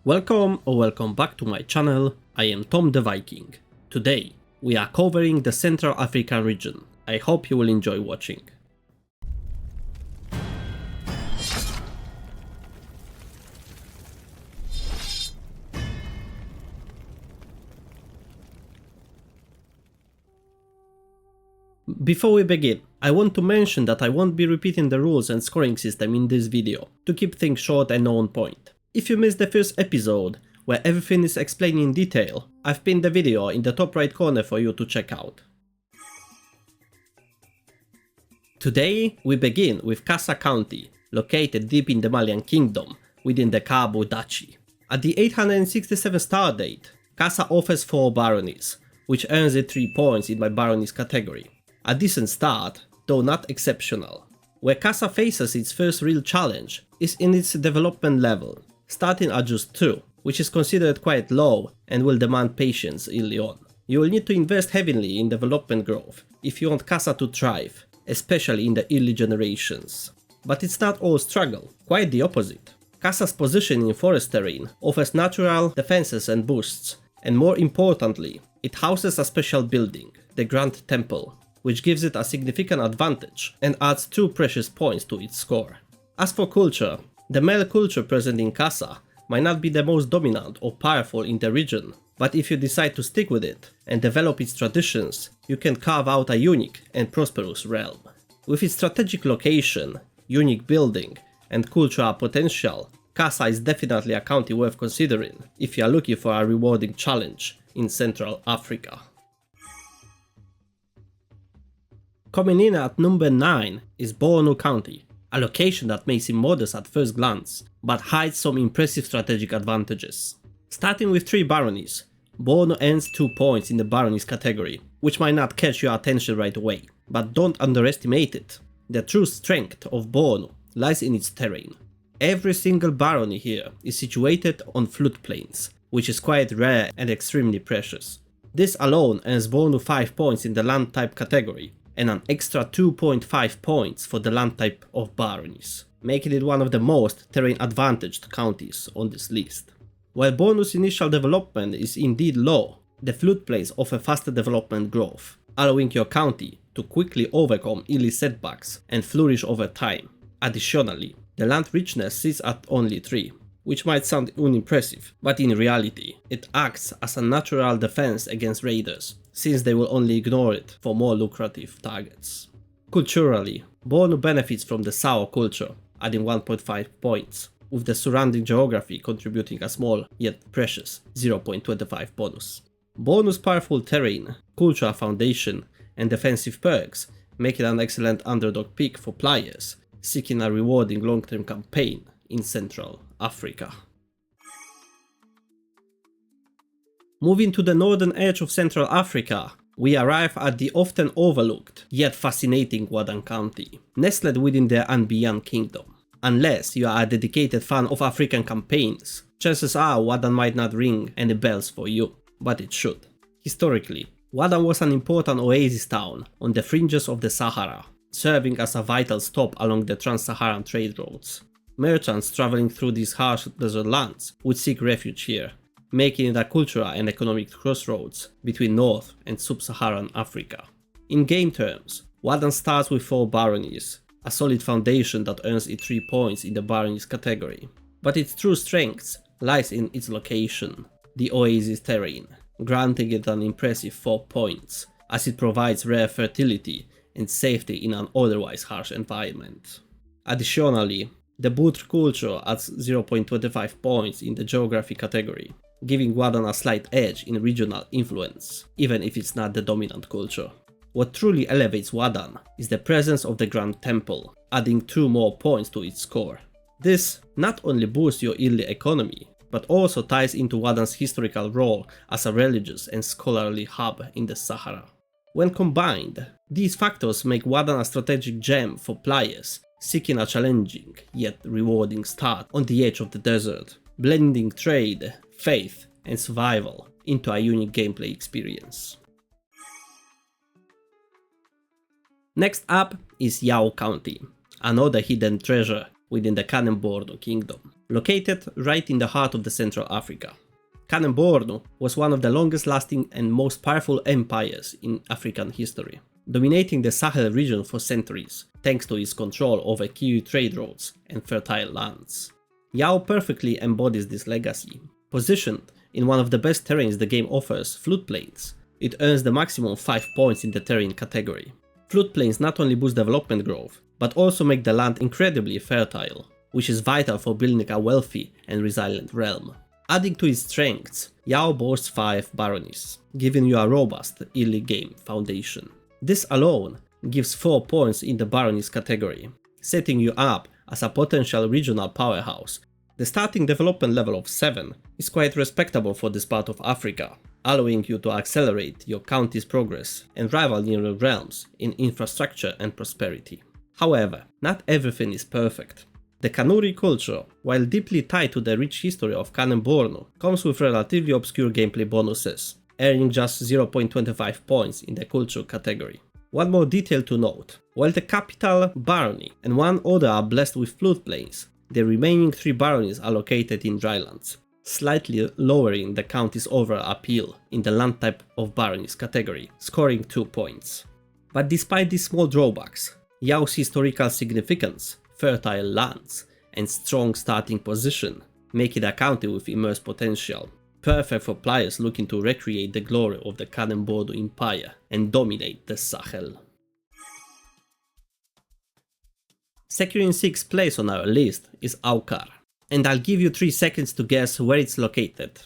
Welcome or welcome back to my channel. I am Tom the Viking. Today we are covering the Central African region. I hope you will enjoy watching. Before we begin, I want to mention that I won't be repeating the rules and scoring system in this video, to keep things short and on point. If you missed the first episode, where everything is explained in detail, I've pinned the video in the top right corner for you to check out. Today we begin with Kasa County, located deep in the Malian Kingdom, within the Cabo Duchy. At the 867 star date, Kasa offers 4 baronies, which earns it 3 points in my baronies category. A decent start, though not exceptional. Where Kasa faces its first real challenge is in its development level, starting at just 2, which is considered quite low and will demand patience early on. You will need to invest heavily in development growth if you want Kasa to thrive, especially in the early generations. But it's not all struggle, quite the opposite. Kasa's position in forest terrain offers natural defenses and boosts, and more importantly, it houses a special building, the Grand Temple, which gives it a significant advantage and adds 2 precious points to its score. As for culture, the male culture present in Kasa might not be the most dominant or powerful in the region, but if you decide to stick with it and develop its traditions, you can carve out a unique and prosperous realm. With its strategic location, unique building, and cultural potential, Kasa is definitely a county worth considering if you are looking for a rewarding challenge in Central Africa. Coming in at number 9 is Bornu County, a location that may seem modest at first glance, but hides some impressive strategic advantages. Starting with 3 baronies, Bornu earns 2 points in the baronies category, which might not catch your attention right away, but don't underestimate it. The true strength of Bornu lies in its terrain. Every single barony here is situated on floodplains, which is quite rare and extremely precious. This alone earns Bornu 5 points in the land type category, and an extra 2.5 points for the land type of baronies, making it one of the most terrain advantaged counties on this list. While Bornu's initial development is indeed low, the floodplains offer faster development growth, allowing your county to quickly overcome early setbacks and flourish over time. Additionally, the land richness sits at only 3, which might sound unimpressive, but in reality, it acts as a natural defense against raiders, since they will only ignore it for more lucrative targets. Culturally, Bornu benefits from the Sao culture, adding 1.5 points, with the surrounding geography contributing a small yet precious 0.25 bonus. Bornu's powerful terrain, cultural foundation, and defensive perks make it an excellent underdog pick for players seeking a rewarding long-term campaign in Central Africa. Moving to the northern edge of Central Africa, we arrive at the often overlooked yet fascinating Wadan County, nestled within the Niani Kingdom. Unless you are a dedicated fan of African campaigns, chances are Wadan might not ring any bells for you, but it should. Historically, Wadan was an important oasis town on the fringes of the Sahara, serving as a vital stop along the trans-Saharan trade routes. Merchants traveling through these harsh desert lands would seek refuge here, making it a cultural and economic crossroads between North and Sub-Saharan Africa. In game terms, Wadan starts with 4 baronies, a solid foundation that earns it 3 points in the baronies category. But its true strength lies in its location, the oasis terrain, granting it an impressive 4 points, as it provides rare fertility and safety in an otherwise harsh environment. Additionally, the Bure culture adds 0.25 points in the geography category, giving Wadan a slight edge in regional influence, even if it's not the dominant culture. What truly elevates Wadan is the presence of the Grand Temple, adding 2 more points to its score. This not only boosts your early economy, but also ties into Wadan's historical role as a religious and scholarly hub in the Sahara. When combined, these factors make Wadan a strategic gem for players seeking a challenging yet rewarding start on the edge of the desert, blending trade, faith, and survival into a unique gameplay experience. Next up is Yao County, another hidden treasure within the Kanem-Bornu kingdom. located right in the heart of the Central Africa. Kanem-Bornu was one of the longest lasting and most powerful empires in African history, dominating the Sahel region for centuries thanks to its control over key trade routes and fertile lands. Yao perfectly embodies this legacy. Positioned in one of the best terrains the game offers, floodplains, it earns the maximum 5 points in the terrain category. Floodplains not only boost development growth, but also make the land incredibly fertile, which is vital for building a wealthy and resilient realm. Adding to its strengths, Yao boasts 5 baronies, giving you a robust early game foundation. This alone gives 4 points in the baronies category, setting you up as a potential regional powerhouse. The starting development level of 7 is quite respectable for this part of Africa, allowing you to accelerate your county's progress and rival nearer realms in infrastructure and prosperity. However, not everything is perfect. The Kanuri culture, while deeply tied to the rich history of Kanem-Bornu, comes with relatively obscure gameplay bonuses, earning just 0.25 points in the culture category. One more detail to note: while the capital barony and one other are blessed with floodplains, the remaining 3 baronies are located in drylands, slightly lowering the county's overall appeal in the land type of baronies category, scoring 2 points. But despite these small drawbacks, Yao's historical significance, fertile lands, and strong starting position make it a county with immense potential, perfect for players looking to recreate the glory of the Kanem-Bornu Empire and dominate the Sahel. Securing 6th place on our list is Awkar, and I'll give you 3 seconds to guess where it's located.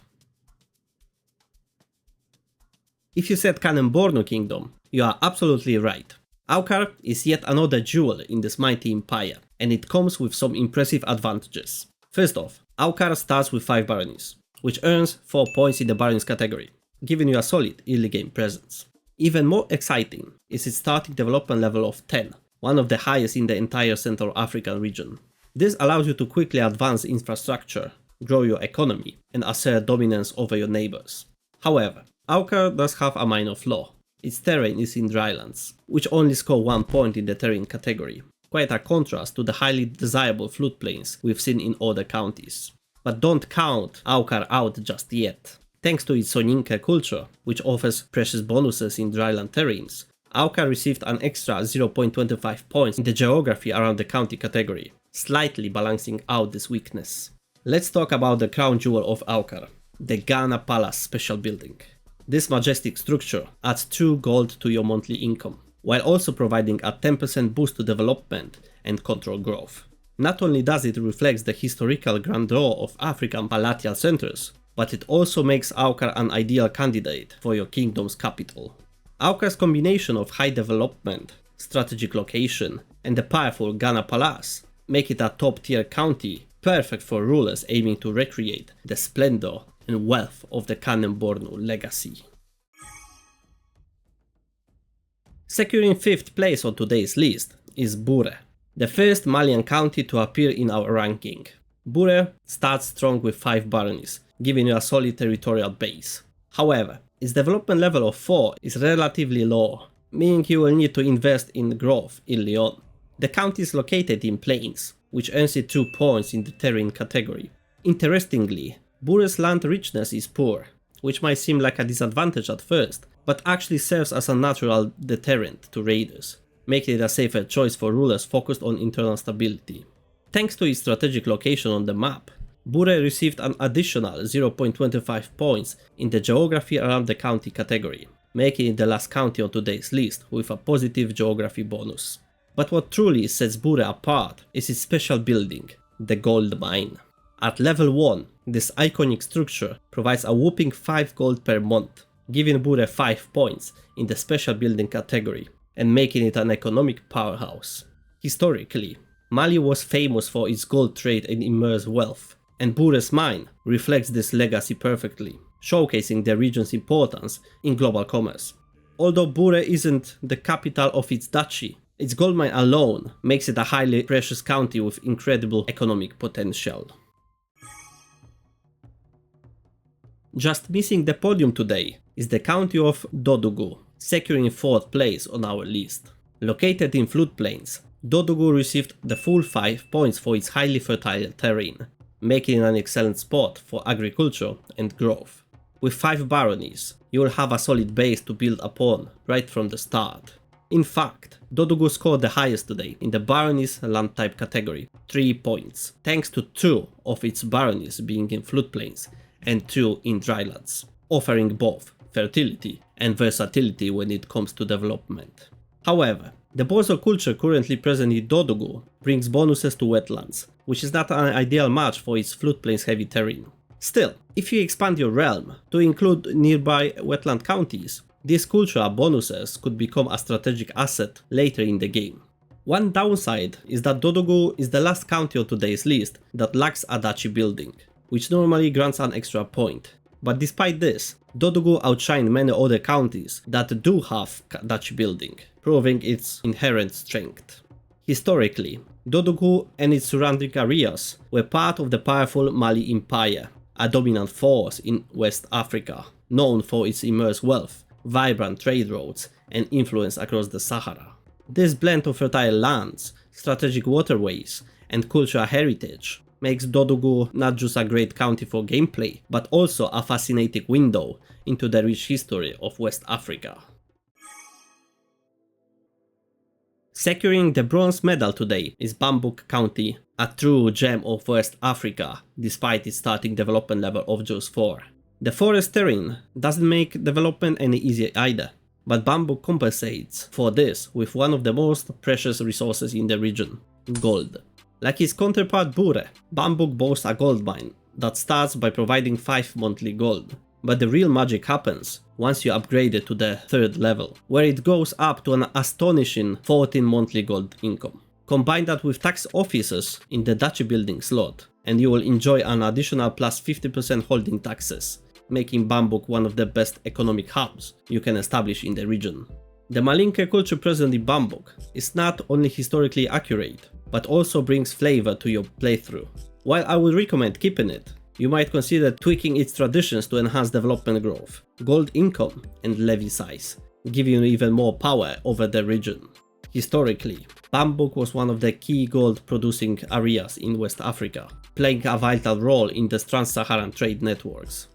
If you said Kanem-Bornu Kingdom, you are absolutely right. Awkar is yet another jewel in this mighty empire, and it comes with some impressive advantages. First off, Awkar starts with 5 baronies, which earns 4 points in the baronies category, giving you a solid early game presence. Even more exciting is its starting development level of 10, one of the highest in the entire Central African region. This allows you to quickly advance infrastructure, grow your economy, and assert dominance over your neighbors. However, Awkar does have a minor flaw. Its terrain is in drylands, which only score 1 point in the terrain category, quite a contrast to the highly desirable floodplains we've seen in other counties. But don't count Awkar out just yet. Thanks to its Soninke culture, which offers precious bonuses in dryland terrains, Awkar received an extra 0.25 points in the geography around the county category, slightly balancing out this weakness. Let's talk about the crown jewel of Awkar, the Ghana Palace special building. This majestic structure adds 2 gold to your monthly income, while also providing a 10% boost to development and control growth. Not only does it reflect the historical grandeur of African palatial centers, but it also makes Awkar an ideal candidate for your kingdom's capital. Awkar's combination of high development, strategic location, and the powerful Ghana Palace make it a top-tier county, perfect for rulers aiming to recreate the splendor and wealth of the Kanem-Bornu legacy. Securing 5th place on today's list is Bure, the first Malian county to appear in our ranking. Bure starts strong with 5 baronies, giving you a solid territorial base. However, its development level of 4 is relatively low, meaning you will need to invest in growth early on. The county is located in plains, which earns it 2 points in the terrain category. Interestingly, Bure's land richness is poor, which might seem like a disadvantage at first, but actually serves as a natural deterrent to raiders, making it a safer choice for rulers focused on internal stability. Thanks to its strategic location on the map, Bure received an additional 0.25 points in the geography around the county category, making it the last county on today's list with a positive geography bonus. But what truly sets Bure apart is its special building, the gold mine. At level 1, this iconic structure provides a whopping 5 gold per month, giving Bure 5 points in the special building category and making it an economic powerhouse. Historically, Mali was famous for its gold trade and immense wealth, and Bure's mine reflects this legacy perfectly, showcasing the region's importance in global commerce. Although Bure isn't the capital of its duchy, its gold mine alone makes it a highly precious county with incredible economic potential. Just missing the podium today is the county of Dodugu, securing 4th place on our list. Located in floodplains, Dodugu received the full 5 points for its highly fertile terrain. making it an excellent spot for agriculture and growth. With 5 baronies, you will have a solid base to build upon right from the start. In fact, Dodugu scored the highest today in the baronies land type category, 3 points, thanks to 2 of its baronies being in floodplains and 2 in drylands, offering both fertility and versatility when it comes to development. However, the bozo culture currently present in Dodugu brings bonuses to wetlands, which is not an ideal match for its floodplains heavy terrain. Still, if you expand your realm to include nearby wetland counties, these cultural bonuses could become a strategic asset later in the game. One downside is that Dodugu is the last county on today's list that lacks a duchy building, which normally grants an extra point. But despite this, Dodugu outshined many other counties that do have duchy building, proving its inherent strength. Historically, Dodugu and its surrounding areas were part of the powerful Mali Empire, a dominant force in West Africa, known for its immense wealth, vibrant trade routes, and influence across the Sahara. This blend of fertile lands, strategic waterways, and cultural heritage makes Dodugu not just a great county for gameplay, but also a fascinating window into the rich history of West Africa. Securing the bronze medal today is Bambuk County, a true gem of West Africa despite its starting development level of just 4. The forest terrain doesn't make development any easier either, but Bambuk compensates for this with one of the most precious resources in the region, gold. Like its counterpart Bure, Bambuk boasts a gold mine that starts by providing 5 monthly gold, but the real magic happens once you upgrade it to the 3rd level, where it goes up to an astonishing 14 monthly gold income. Combine that with tax offices in the duchy building slot, and you will enjoy an additional plus 50% holding taxes, making Bambuk one of the best economic hubs you can establish in the region. The Malinke culture present in Bambuk is not only historically accurate, but also brings flavor to your playthrough. While I would recommend keeping it, you might consider tweaking its traditions to enhance development growth, gold income, and levy size, giving you even more power over the region. Historically, Bambuk was one of the key gold producing areas in West Africa, playing a vital role in the trans-Saharan trade networks.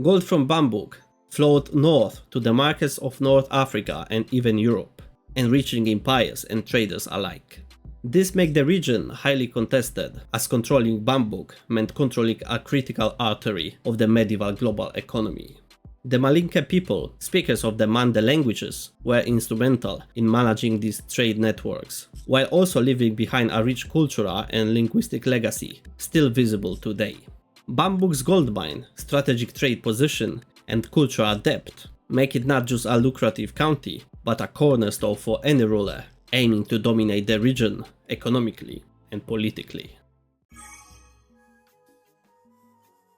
Gold from Bambuk flowed north to the markets of North Africa and even Europe, enriching empires and traders alike. This made the region highly contested, as controlling Bambuk meant controlling a critical artery of the medieval global economy. The Malinke people, speakers of the Mande languages, were instrumental in managing these trade networks, while also leaving behind a rich cultural and linguistic legacy, still visible today. Bambuk's gold mine, strategic trade position, and cultural depth make it not just a lucrative county, but a cornerstone for any ruler aiming to dominate the region economically and politically.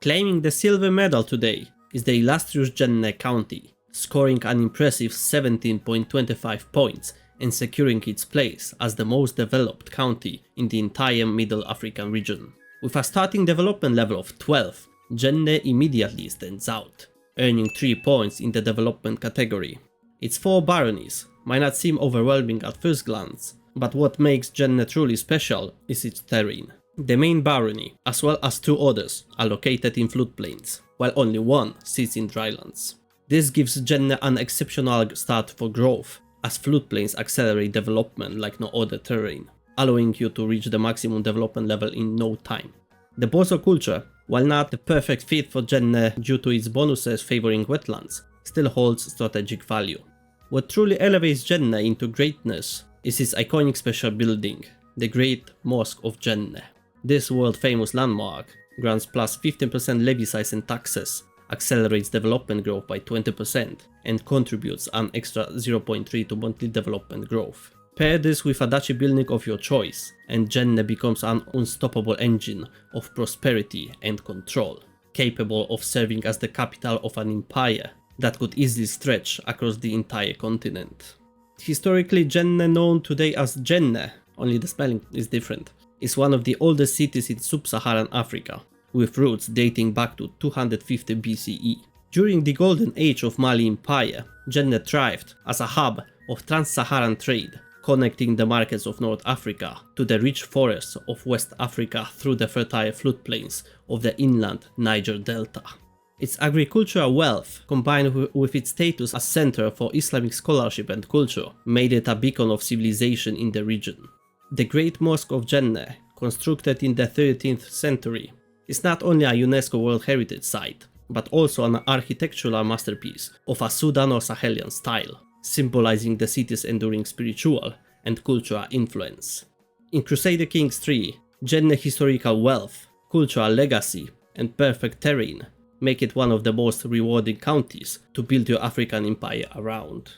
Claiming the silver medal today is the illustrious Jenne county, scoring an impressive 17.25 points and securing its place as the most developed county in the entire Middle African region. With a starting development level of 12, Jenne immediately stands out, earning 3 points in the development category. Its 4 baronies might not seem overwhelming at first glance, but what makes Jenne truly special is its terrain. The main barony, as well as 2 others, are located in floodplains, while only 1 sits in drylands. This gives Jenne an exceptional start for growth, as floodplains accelerate development like no other terrain, allowing you to reach the maximum development level in no time. The bozo culture, while not the perfect fit for Jenne due to its bonuses favoring wetlands, still holds strategic value. What truly elevates Jenne into greatness is its iconic special building, the Great Mosque of Jenne. This world-famous landmark grants plus 15% levy size and taxes, accelerates development growth by 20%, and contributes an extra 0.3 to monthly development growth. Pair this with a duchy building of your choice, and Jenne becomes an unstoppable engine of prosperity and control, capable of serving as the capital of an empire that could easily stretch across the entire continent. Historically, Jenne, known today as Jenne, only the spelling is different, is one of the oldest cities in sub-Saharan Africa, with roots dating back to 250 BCE. During the golden age of Mali Empire, Jenne thrived as a hub of trans-Saharan trade, connecting the markets of North Africa to the rich forests of West Africa through the fertile floodplains of the inland Niger Delta. Its agricultural wealth, combined with its status as center for Islamic scholarship and culture, made it a beacon of civilization in the region. The Great Mosque of Jenne, constructed in the 13th century, is not only a UNESCO World Heritage Site, but also an architectural masterpiece of a Sudan or Sahelian style, symbolizing the city's enduring spiritual and cultural influence. In Crusader Kings 3, Jenne's historical wealth, cultural legacy, and perfect terrain make it one of the most rewarding counties to build your African empire around.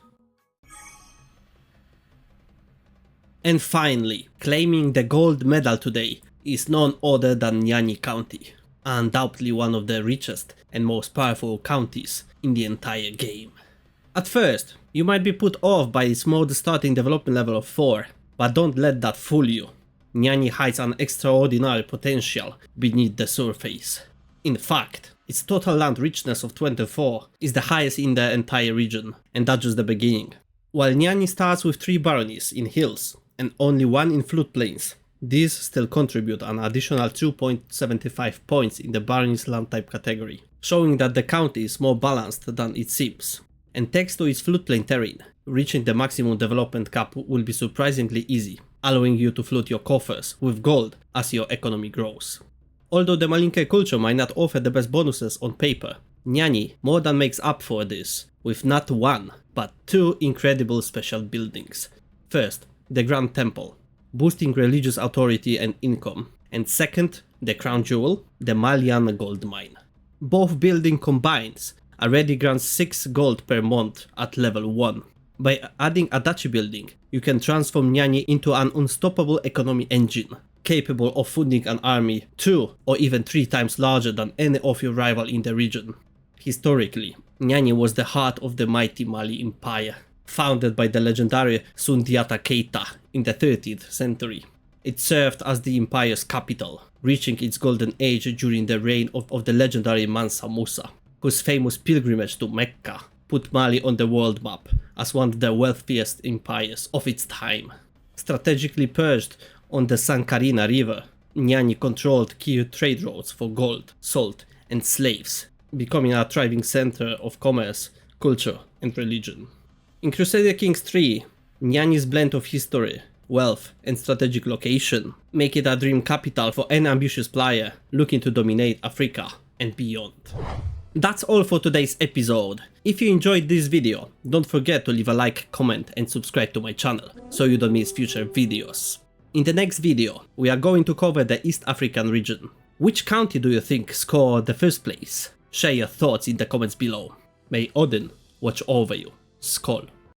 And finally, claiming the gold medal today is none other than Niani County, undoubtedly one of the richest and most powerful counties in the entire game. At first, you might be put off by its mod starting development level of 4, but don't let that fool you. Niani hides an extraordinary potential beneath the surface. In fact, its total land richness of 24 is the highest in the entire region, and that's just the beginning. While Niani starts with 3 baronies in hills and only 1 in floodplains, these still contribute an additional 2.75 points in the baronies land type category, showing that the county is more balanced than it seems. And thanks to its floodplain terrain, reaching the maximum development cap will be surprisingly easy, allowing you to flood your coffers with gold as your economy grows. Although the Malinke culture might not offer the best bonuses on paper, Niani more than makes up for this with not 1, but 2 incredible special buildings. First, the Grand Temple, boosting religious authority and income, and second, the crown jewel, the Malian gold mine. Both buildings combined already grants 6 gold per month at level 1. By adding a duchy building, you can transform Niani into an unstoppable economy engine, capable of funding an army 2 or even 3 times larger than any of your rival in the region. Historically, Niani was the heart of the mighty Mali Empire, founded by the legendary Sundiata Keita in the 13th century. It served as the empire's capital, reaching its golden age during the reign of the legendary Mansa Musa, whose famous pilgrimage to Mecca put Mali on the world map as one of the wealthiest empires of its time. Strategically perched on the Sankarina River, Niani controlled key trade routes for gold, salt, and slaves, becoming a thriving center of commerce, culture, and religion. In Crusader Kings 3, Niani's blend of history, wealth, and strategic location make it a dream capital for any ambitious player looking to dominate Africa and beyond. That's all for today's episode. If you enjoyed this video, don't forget to leave a like, comment, and subscribe to my channel so you don't miss future videos. In the next video, we are going to cover the East African region. Which county do you think scored the first place? Share your thoughts in the comments below. May Odin watch over you. Skål!